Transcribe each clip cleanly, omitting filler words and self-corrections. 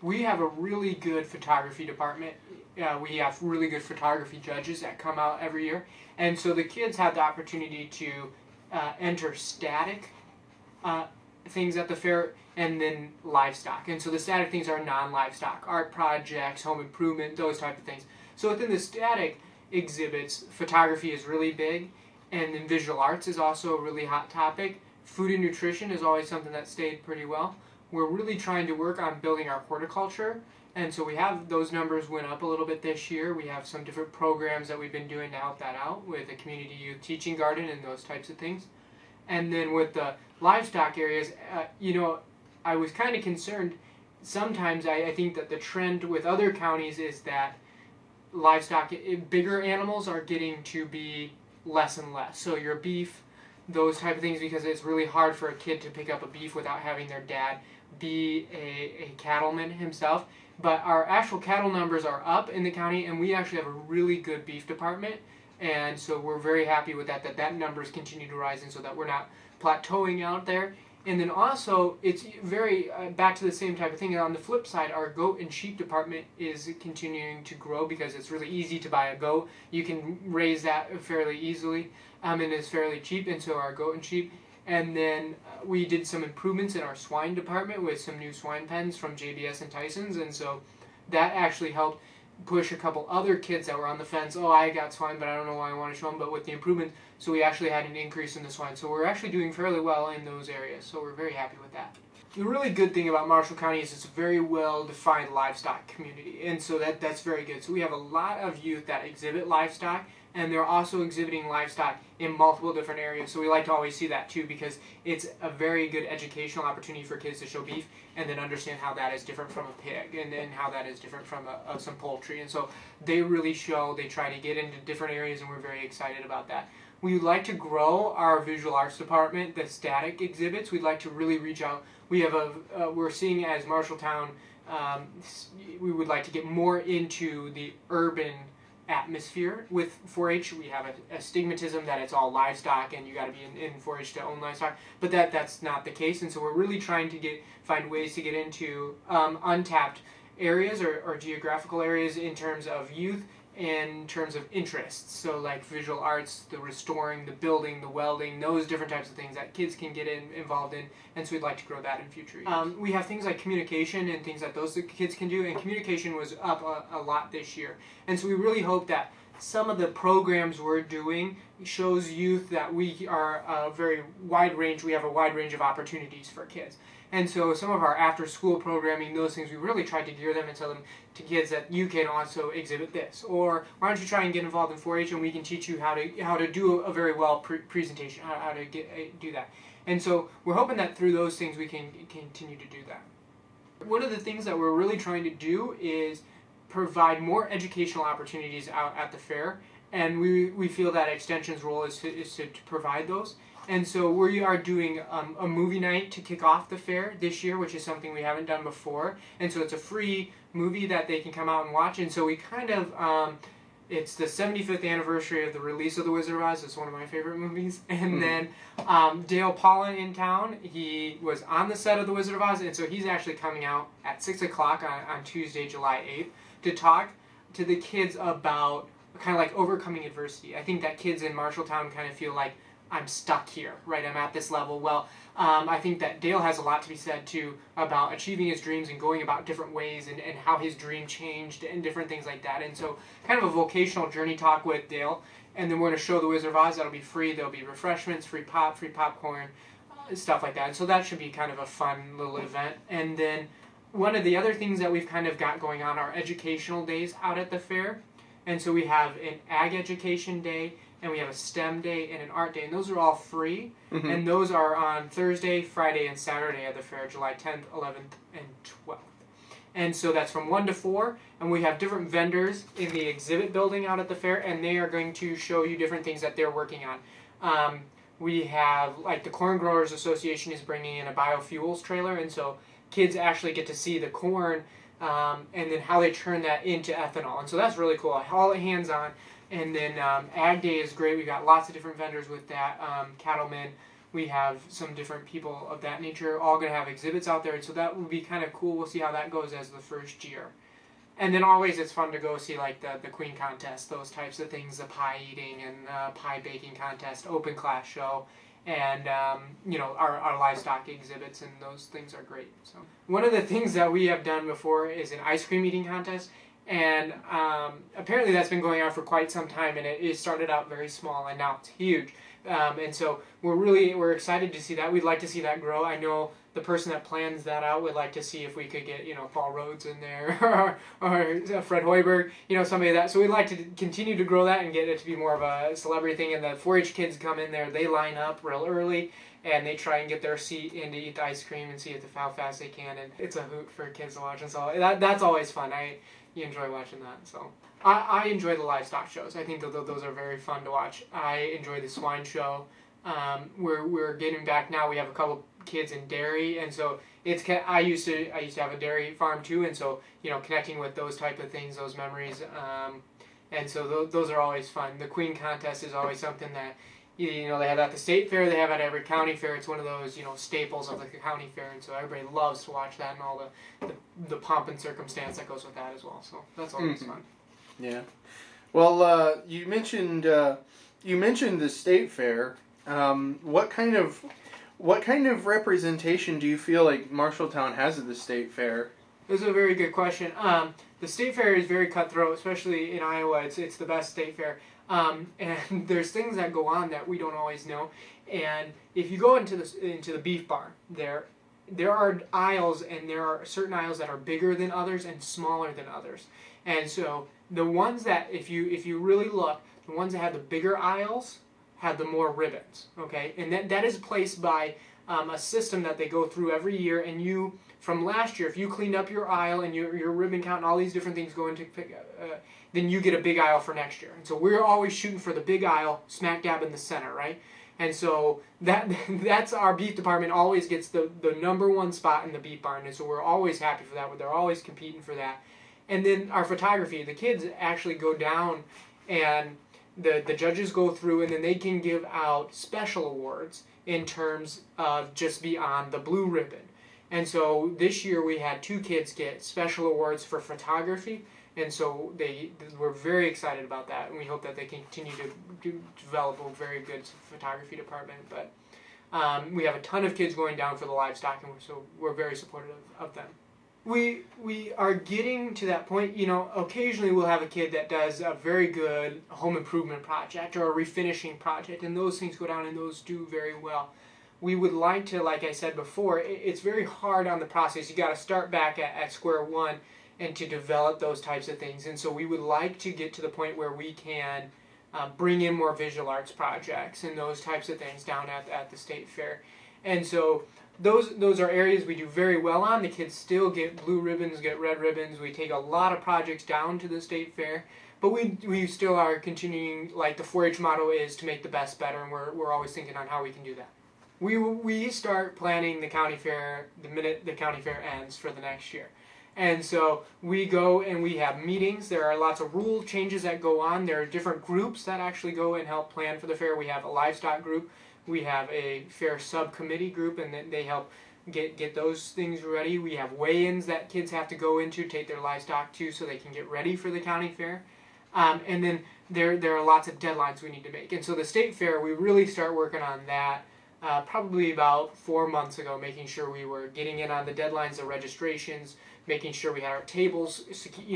We have a really good photography department. We have really good photography judges that come out every year. And so the kids have the opportunity to enter static things at the fair and then livestock. And so the static things are non-livestock, art projects, home improvement, those type of things. So within the static exhibits, photography is really big, and then visual arts is also a really hot topic. Food and nutrition is always something that stayed pretty well. We're really trying to work on building our horticulture, and so we have those numbers went up a little bit this year. We have some different programs that we've been doing to help that out with the community youth teaching garden and those types of things. And then with the livestock areas, I was kind of concerned. Sometimes I think that the trend with other counties is that livestock, bigger animals are getting to be less and less. So your beef, those type of things, because it's really hard for a kid to pick up a beef without having their dad be a cattleman himself. But our actual cattle numbers are up in the county, and we actually have a really good beef department. And so we're very happy with that numbers continue to rise, and so that we're not plateauing out there. And then also, it's very, back to the same type of thing. And on the flip side, our goat and sheep department is continuing to grow because it's really easy to buy a goat. You can raise that fairly easily, and it's fairly cheap, and so our goat and sheep. And then we did some improvements in our swine department with some new swine pens from JBS and Tyson's, and so that actually helped push a couple other kids that were on the fence. Oh, I got swine, but I don't know why I want to show them. But with the improvement, so we actually had an increase in the swine. So we're actually doing fairly well in those areas. So we're very happy with that. The really good thing about Marshall County is it's a very well-defined livestock community, and so that's very good. So we have a lot of youth that exhibit livestock, and they're also exhibiting livestock in multiple different areas. So we like to always see that too, because it's a very good educational opportunity for kids to show beef and then understand how that is different from a pig, and then how that is different from some poultry. And so they really they try to get into different areas, and we're very excited about that. We would like to grow our visual arts department, the static exhibits. We'd like to really reach out. We have we're seeing as Marshalltown, we would like to get more into the urban atmosphere with 4-H. We have a stigmatism that it's all livestock and you got to be in 4-H to own livestock, but that's not the case. And so we're really trying to find ways to get into untapped areas or geographical areas in terms of youth, in terms of interests. So like visual arts, the restoring, the building, the welding, those different types of things that kids can get involved in, and so we'd like to grow that in future years. We have things like communication and things that those kids can do, and communication was up a lot this year. And so we really hope that some of the programs we're doing shows youth that we are a very wide range, we have a wide range of opportunities for kids. And so some of our after-school programming, those things, we really tried to gear them and tell them to kids that you can also exhibit this. Or why don't you try and get involved in 4-H, and we can teach you how to do a very well presentation, how to do that. And so we're hoping that through those things we can continue to do that. One of the things that we're really trying to do is provide more educational opportunities out at the fair, and we feel that Extension's role is to provide those. And so we are doing a movie night to kick off the fair this year, which is something we haven't done before. And so it's a free movie that they can come out and watch. And so we kind of, it's the 75th anniversary of the release of The Wizard of Oz. It's one of my favorite movies. And then Dale Paulin in town, he was on the set of The Wizard of Oz. And so he's actually coming out at 6 o'clock on Tuesday, July 8th, to talk to the kids about kind of like overcoming adversity. I think that kids in Marshalltown kind of feel like, I'm stuck here, right? I'm at this level. Well, I think that Dale has a lot to be said, too, about achieving his dreams and going about different ways and how his dream changed and different things like that. And so kind of a vocational journey talk with Dale. And then we're going to show The Wizard of Oz. That'll be free. There'll be refreshments, free popcorn, stuff like that. And so that should be kind of a fun little event. And then one of the other things that we've kind of got going on are educational days out at the fair. And so we have an ag education day, and we have a STEM day and an art day, and those are all free. Mm-hmm. And those are on Thursday, Friday, and Saturday at the fair, July 10th, 11th, and 12th. And so that's from 1 to 4, and we have different vendors in the exhibit building out at the fair, and they are going to show you different things that they're working on. We have, like, the Corn Growers Association is bringing in a biofuels trailer, and so kids actually get to see the corn and then how they turn that into ethanol. And so that's really cool. All hands-on. And then Ag Day is great. We got lots of different vendors with that. Cattlemen, We have some different people of that nature all going to have exhibits out there, and so that will be kind of cool. We'll see how that goes as the first year. And then always it's fun to go see like the queen contest, those types of things, the pie eating and pie baking contest, open class show, and our livestock exhibits, and those things are great. So one of the things that we have done before is an ice cream eating contest, and apparently that's been going on for quite some time, and it started out very small and now it's huge. And so we're excited to see that. We'd like to see that grow. I know the person that plans that out would like to see if we could get Paul Rhodes in there or Fred Hoiberg, somebody like that. So we'd like to continue to grow that and get it to be more of a celebrity thing. And the 4-H kids come in there, they line up real early and they try and get their seat in to eat the ice cream and see how fast they can. And it's a hoot for kids to watch. And so that's always fun. You enjoy watching that. So I enjoy the livestock shows. I think those are very fun to watch. I enjoy the swine show. We're getting back now. We have a couple kids in dairy, and so I used to have a dairy farm too, and so connecting with those type of things, those memories, and so those are always fun. The queen contest is always something that they have at the state fair. They have at every county fair. It's one of those staples of the county fair, and so everybody loves to watch that and all the pomp and circumstance that goes with that as well. So that's always fun. Yeah. Well, you mentioned the state fair. What kind of representation do you feel like Marshalltown has at the state fair? This is a very good question. The state fair is very cutthroat, especially in Iowa. It's the best state fair. And there's things that go on that we don't always know. And if you go into the beef barn, there are aisles, and there are certain aisles that are bigger than others and smaller than others. And so the ones that, if you really look, the ones that have the bigger aisles have the more ribbons, okay? And that is placed by a system that they go through every year, and from last year, if you cleaned up your aisle and your ribbon count and all these different things go into, then you get a big aisle for next year. And so we're always shooting for the big aisle, smack dab in the center, right? And so that's our beef department always gets the number one spot in the beef barn, and so we're always happy for that. They're always competing for that. And then our photography, the kids actually go down, and the judges go through, and then they can give out special awards in terms of just beyond the blue ribbon. And so this year we had 2 kids get special awards for photography, and so we're very excited about that, and we hope that they continue to develop a very good photography department. But we have a ton of kids going down for the livestock, and we're very supportive of them. We are getting to that point. Occasionally we'll have a kid that does a very good home improvement project or a refinishing project, and those things go down, and those do very well. We would like to, like I said before, it's very hard on the process. You got to start back at square one and to develop those types of things. And so we would like to get to the point where we can bring in more visual arts projects and those types of things down at the state fair. And so those are areas we do very well on. The kids still get blue ribbons, get red ribbons. We take a lot of projects down to the state fair, but we still are continuing, like the 4-H motto is to make the best better, and we're always thinking on how we can do that. We start planning the county fair the minute the county fair ends for the next year. And so we go and we have meetings. There are lots of rule changes that go on. There are different groups that actually go and help plan for the fair. We have a livestock group. We have a fair subcommittee group, and then they help get those things ready. We have weigh-ins that kids have to go into, take their livestock to, so they can get ready for the county fair. And then there are lots of deadlines we need to make. And so the state fair, we really start working on that probably about 4 months ago, making sure we were getting in on the deadlines, the registrations, making sure we had our tables,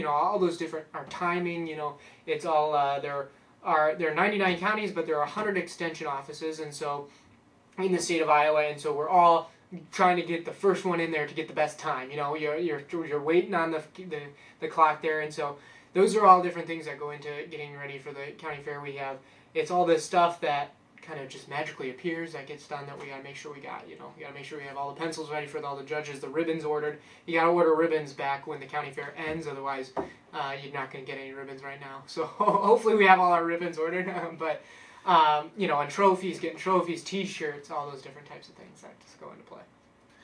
all those different, our timing, it's all, there are 99 counties, but there are 100 extension offices, and so in the state of Iowa, and so we're all trying to get the first one in there to get the best time. You're waiting on the clock there, and so those are all different things that go into getting ready for the county fair. It's all this stuff that kind of just magically appears that gets done that we gotta make sure we got. We gotta make sure we have all the pencils ready for all the judges, the ribbons ordered. You gotta order ribbons back when the county fair ends, otherwise you're not gonna get any ribbons right now. So hopefully we have all our ribbons ordered. And trophies, getting trophies, T-shirts, all those different types of things that just go into play.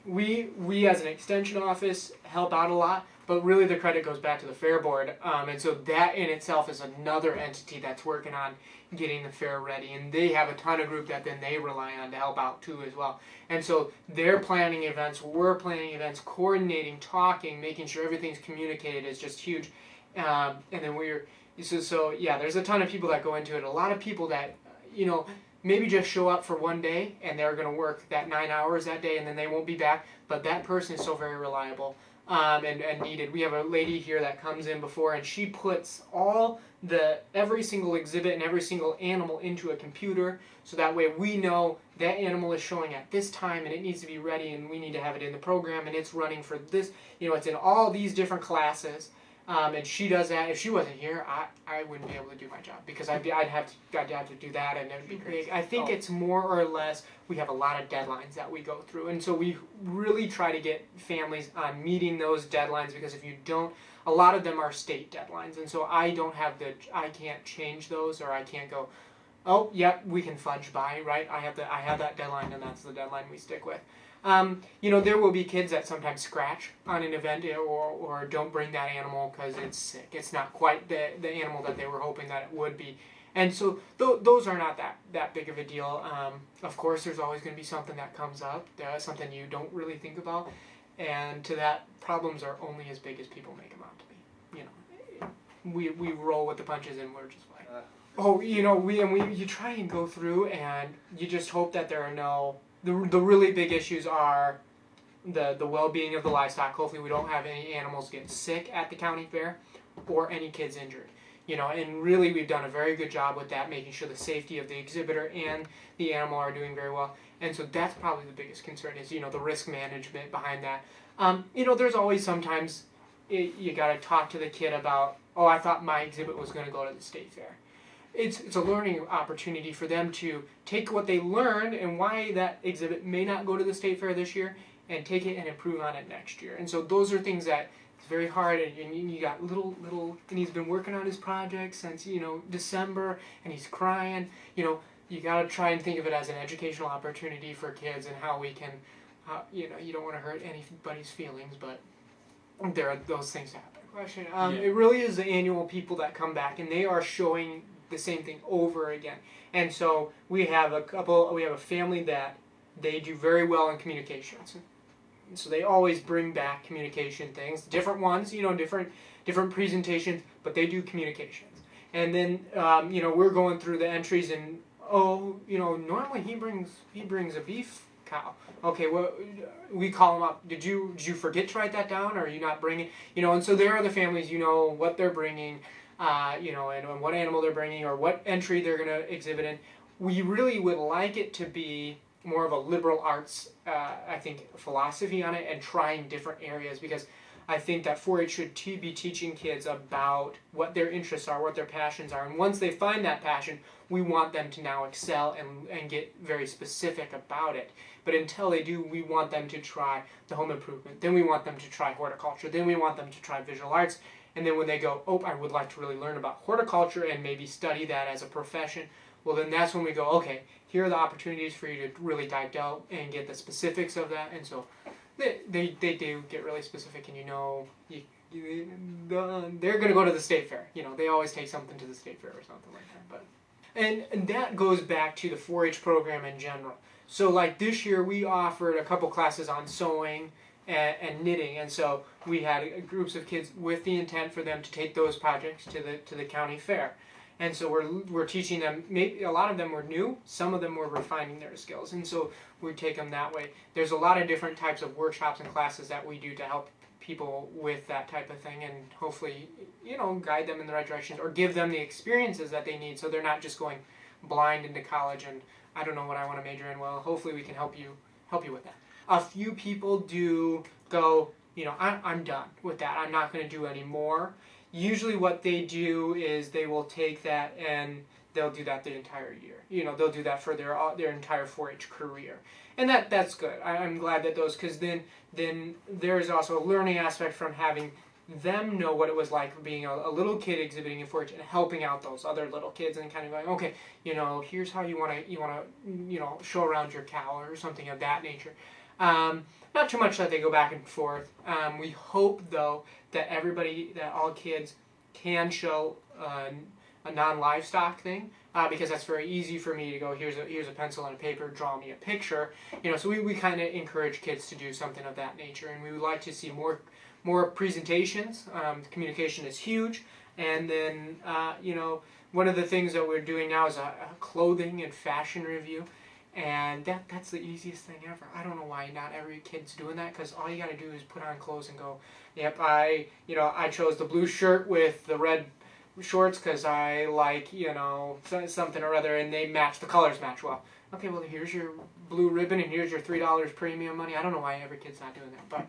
We as an extension office help out a lot. but really the credit goes back to the fair board. And so that in itself is another entity that's working on getting the fair ready. And they have a ton of group that then they rely on to help out too as well. And so they're planning events, we're planning events, coordinating, talking, making sure everything's communicated is just huge. And then so yeah, there's a ton of people that go into it. A lot of people that, maybe just show up for one day and they're going to work that 9 hours that day and then they won't be back. But that person is so very reliable and needed. We have a lady here that comes in before and she puts every single exhibit and every single animal into a computer, so that way we know that animal is showing at this time and it needs to be ready and we need to have it in the program and it's running for this. It's in all these different classes. And she does that. If she wasn't here, I wouldn't be able to do my job because I'd have to do that, and it'd be great. I think it's more or less we have a lot of deadlines that we go through, and so we really try to get families on meeting those deadlines, because if you don't, a lot of them are state deadlines, and so I can't change those, or I can't go, oh, yep, we can fudge by, right? I have that deadline, and that's the deadline we stick with. There will be kids that sometimes scratch on an event or don't bring that animal because it's sick. It's not quite the animal that they were hoping that it would be. And so those are not that big of a deal. Of course, there's always going to be something that comes up, something you don't really think about. And to that, problems are only as big as people make them out to be. We roll with the punches and we're just like, you try and go through and you just hope that there are no... The really big issues are the well-being of the livestock. Hopefully we don't have any animals get sick at the county fair or any kids injured. And really we've done a very good job with that, making sure the safety of the exhibitor and the animal are doing very well. And so that's probably the biggest concern is, the risk management behind that. There's always sometimes you got to talk to the kid about, oh, I thought my exhibit was going to go to the state fair. It's a learning opportunity for them to take what they learned and why that exhibit may not go to the state fair this year and take it and improve on it next year. And so those are things that it's very hard, and you got little, and he's been working on his project since, December, and he's crying. You got to try and think of it as an educational opportunity for kids and how we can, you don't want to hurt anybody's feelings, but there are those things that happen. It really is the annual people that come back, and they are showing the same thing over again. And so we have a family that they do very well in communications. And so they always bring back communication things, different ones, different presentations, but they do communications. And then, we're going through the entries and, normally he brings a beef cow. Okay, well, we call them up. Did you forget to write that down, or are you not bringing, and so there are the families, what they're bringing, and what animal they're bringing or what entry they're going to exhibit in. We really would like it to be more of a liberal arts, philosophy on it and trying different areas, because I think that 4-H should be teaching kids about what their interests are, what their passions are. And once they find that passion, we want them to now excel and get very specific about it. But until they do, we want them to try the home improvement. Then we want them to try horticulture. Then we want them to try visual arts. And then when they go, I would like to really learn about horticulture and maybe study that as a profession, well, then that's when we go, okay, here are the opportunities for you to really dive down and get the specifics of that. And so they do get really specific, and they're going to go to the state fair. They always take something to the state fair or something like that. But and that goes back to the 4-H program in general. So like this year, we offered a couple classes on sewing and knitting, and so we had groups of kids with the intent for them to take those projects to the county fair. And so we're teaching them. Maybe a lot of them were new, some of them were refining their skills, and so we take them that way. There's a lot of different types of workshops and classes that we do to help people with that type of thing, and hopefully guide them in the right direction or give them the experiences that they need, so they're not just going blind into college and I don't know what I want to major in. Well, hopefully we can help you with that. A few people do go, I'm done with that. I'm not going to do any more. Usually what they do is they will take that and they'll do that the entire year. They'll do that for their entire 4-H career. And that's good. I'm glad that those, because then there's also a learning aspect from having them know what it was like being a little kid exhibiting in 4-H and helping out those other little kids and kind of going, okay, here's how you want to show around your cow or something of that nature. Not too much that they go back and forth. We hope, though, that all kids can show a non-livestock thing, because that's very easy for me to go, here's a pencil and a paper, draw me a picture. So we kind of encourage kids to do something of that nature, and we would like to see more presentations. Communication is huge, and then one of the things that we're doing now is a clothing and fashion review. And that's the easiest thing ever. I don't know why not every kid's doing that, because all you got to do is put on clothes and go, yep, I chose the blue shirt with the red shorts because I like, something or other, and the colors match well. Okay, well, here's your blue ribbon, and here's your $3 premium money. I don't know why every kid's not doing that, but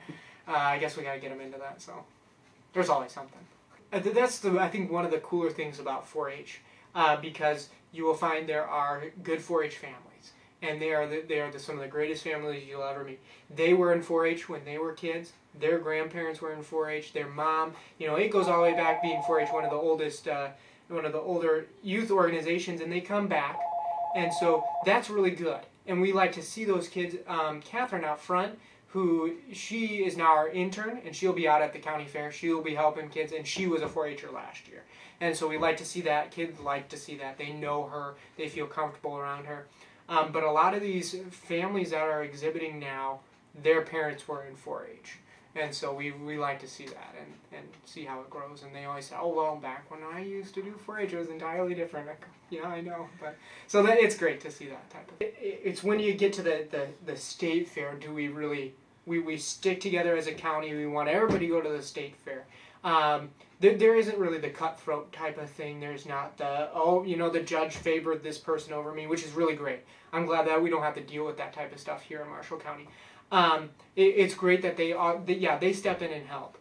I guess we got to get them into that, so there's always something. That's, I think, one of the cooler things about 4-H, because you will find there are good 4-H families. And they are some of the greatest families you'll ever meet. They were in 4-H when they were kids. Their grandparents were in 4-H. Their mom, it goes all the way back, being 4-H one of the older youth organizations, and they come back, and so that's really good. And we like to see those kids. Catherine out front, she is now our intern, and she'll be out at the county fair. She'll be helping kids, and she was a 4-H'er last year. And so we like to see that. Kids like to see that. They know her. They feel comfortable around her. But a lot of these families that are exhibiting now, their parents were in 4-H. And so we like to see that and see how it grows. And they always say, oh, well, back when I used to do 4-H, it was entirely different. Like, yeah, I know. But so it's great to see that type of thing. It's when you get to the state fair, do we really, we stick together as a county. We want everybody to go to the state fair. There isn't really the cutthroat type of thing. There's not the judge favored this person over me, which is really great. I'm glad that we don't have to deal with that type of stuff here in Marshall County. It's great that they step in and help.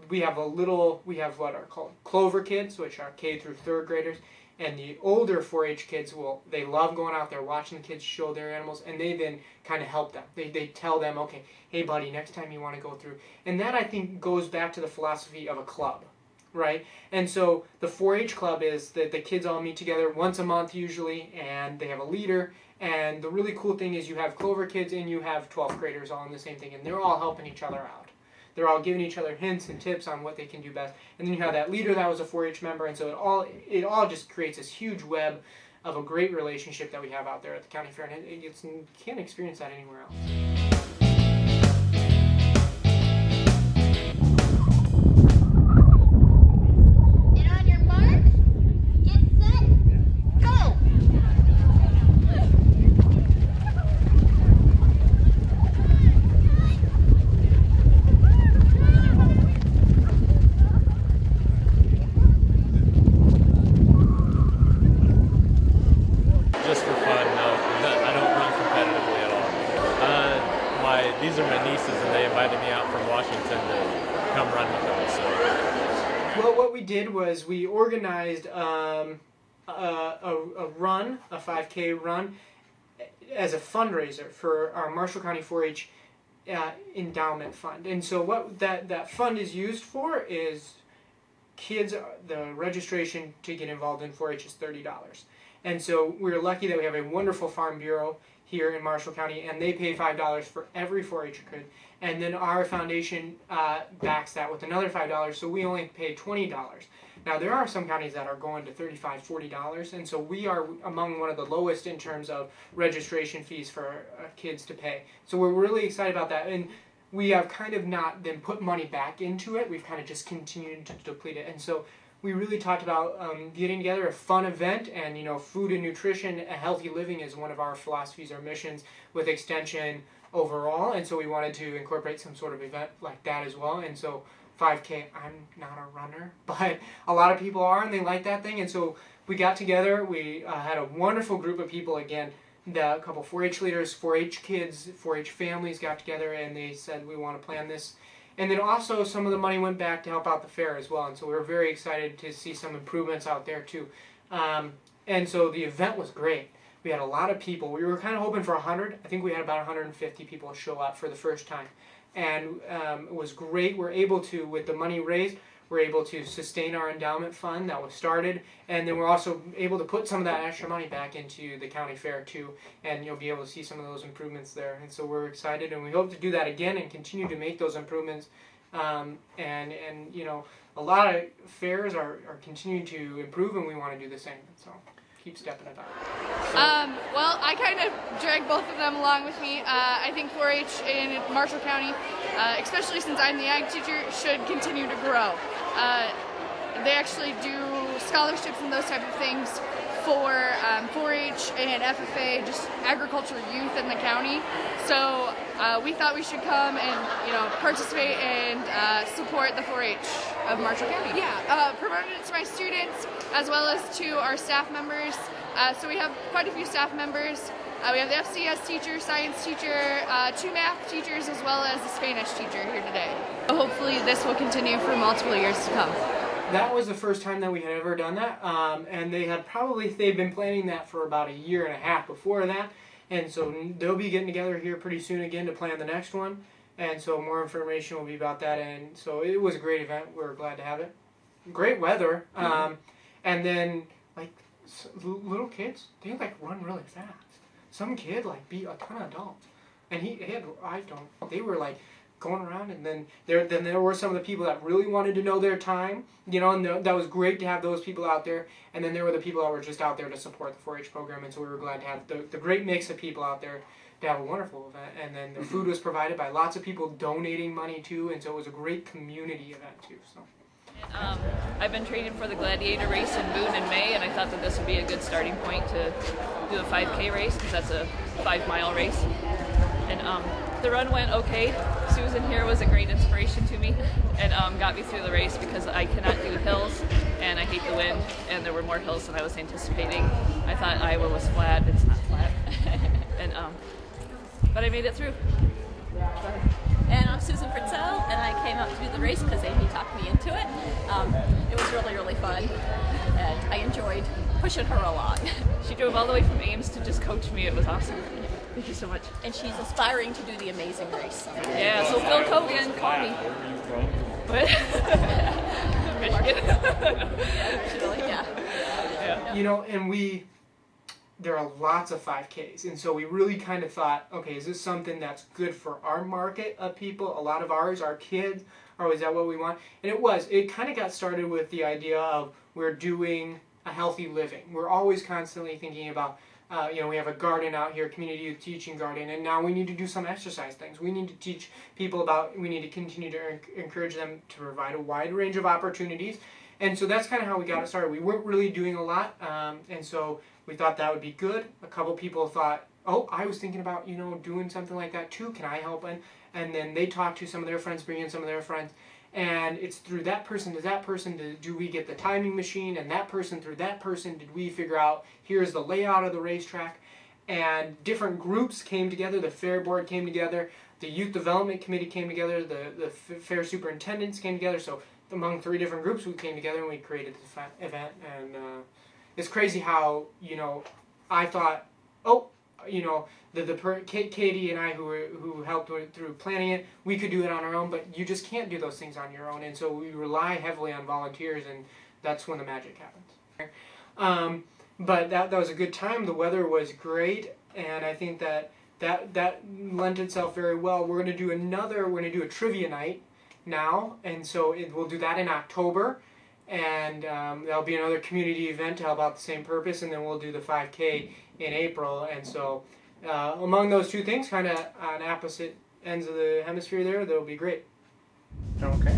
We have what are called Clover kids, which are K through 3rd graders, and the older 4-H kids they love going out there, watching the kids show their animals, and they then kind of help them. They tell them, okay, hey buddy, next time you want to go through. And that, I think, goes back to the philosophy of a club, right? And so the 4-H club is that the kids all meet together once a month usually, and they have a leader. And the really cool thing is you have Clover kids and you have 12th graders all in the same thing, and they're all helping each other out. They're all giving each other hints and tips on what they can do best. And then you have that leader that was a 4-H member, and so it all just creates this huge web of a great relationship that we have out there at the county fair, and you can't experience that anywhere else. These are my nieces, and they invited me out from Washington to come run with them. So. Well, what we did was we organized a run, a 5K run, as a fundraiser for our Marshall County 4-H endowment fund. And so what that fund is used for is kids, the registration to get involved in 4-H is $30. And so we're lucky that we have a wonderful farm bureau here in Marshall County, and they pay $5 for every 4-H kid. And then our foundation backs that with another $5, so we only pay $20. Now, there are some counties that are going to $35, $40, and so we are among one of the lowest in terms of registration fees for kids to pay. So we're really excited about that, and we have kind of not then put money back into it. We've kind of just continued to deplete it, and so we really talked about getting together, a fun event, and food and nutrition, a healthy living is one of our philosophies, our missions with Extension overall, and so we wanted to incorporate some sort of event like that as well. And so 5K, I'm not a runner, but a lot of people are, and they like that thing, and so we got together. We had a wonderful group of people, again, a couple 4-H leaders, 4-H kids, 4-H families got together, and they said, we want to plan this. And then also some of the money went back to help out the fair as well, and so we were very excited to see some improvements out there too. And so the event was great. We had a lot of people. We were kind of hoping for 100. I think we had about 150 people show up for the first time. And it was great. We're able to, with the money raised, we're able to sustain our endowment fund that was started, and then we're also able to put some of that extra money back into the county fair too, and you'll be able to see some of those improvements there. And so we're excited, and we hope to do that again and continue to make those improvements. And you know, a lot of fairs are continuing to improve, and we want to do the same. So keep stepping it up. Well, I kind of drag both of them along with me. I think 4-H in Marshall County, especially since I'm the ag teacher, should continue to grow. They actually do scholarships and those type of things for 4-H and FFA, just agricultural youth in the county. So we thought we should come and participate and support the 4-H of Marshall County. Yeah, promoted it to my students as well as to our staff members. So we have quite a few staff members. We have the FCS teacher, science teacher, 2 math teachers, as well as a Spanish teacher here today. Hopefully this will continue for multiple years to come. That was the first time that we had ever done that, and they've been planning that for about a year and a half before that, and so they'll be getting together here pretty soon again to plan the next one, and so more information will be about that, and so it was a great event. We were glad to have it. Great weather, and then like little kids, they like run really fast. Some kid like beat a ton of adults, and they were like going around, and then there were some of the people that really wanted to know their time, and that was great to have those people out there, and then there were the people that were just out there to support the 4-H program, and so we were glad to have the great mix of people out there to have a wonderful event, and then the food was provided by lots of people donating money too, and so it was a great community event too. So. I've been training for the Gladiator race in Boone in May, and I thought that this would be a good starting point to do a 5K race, because that's a 5-mile race. And the run went okay. Susan here was a great inspiration to me and got me through the race, because I cannot do hills and I hate the wind, and there were more hills than I was anticipating. I thought Iowa was flat. It's not flat. But I made it through. And I'm Susan Fritzell, and I came out to do the race because Amy talked me into it. It was really, really fun, and I enjoyed pushing her a lot. She drove all the way from Ames to just coach me. It was awesome. Thank you so much. And she's aspiring to do the amazing race. Yeah, so Phil Kogan, call me. What? Michigan. Yeah. And there are lots of 5Ks, and so we really kind of thought, okay, is this something that's good for our market of people? A lot of ours, our kids, or is that what we want? And it was. It kind of got started with the idea of we're doing a healthy living. We're always constantly thinking about, we have a garden out here, community youth teaching garden, and now we need to do some exercise things. We need to teach people we need to continue to encourage them to provide a wide range of opportunities. And so that's kind of how we got it started. We weren't really doing a lot, and so we thought that would be good. A couple people thought, oh, I was thinking about, doing something like that too. Can I help? And then they talked to some of their friends, bring in some of their friends. And it's through that person to that person do we get the timing machine, and that person through that person did we figure out here's the layout of the racetrack. And different groups came together. The fair board came together. The youth development committee came together. The fair superintendents came together. So among 3 different groups we came together and we created this event. And it's crazy how, I thought, Katie and I who helped through planning it, we could do it on our own, but you just can't do those things on your own, and so we rely heavily on volunteers, and that's when the magic happens. But that was a good time. The weather was great, and I think that lent itself very well. We're going to do a trivia night now, and so we'll do that in October. And there'll be another community event to help out the same purpose, and then we'll do the 5K in April. And so among those 2 things, kind of on opposite ends of the hemisphere there, that'll be great. Okay.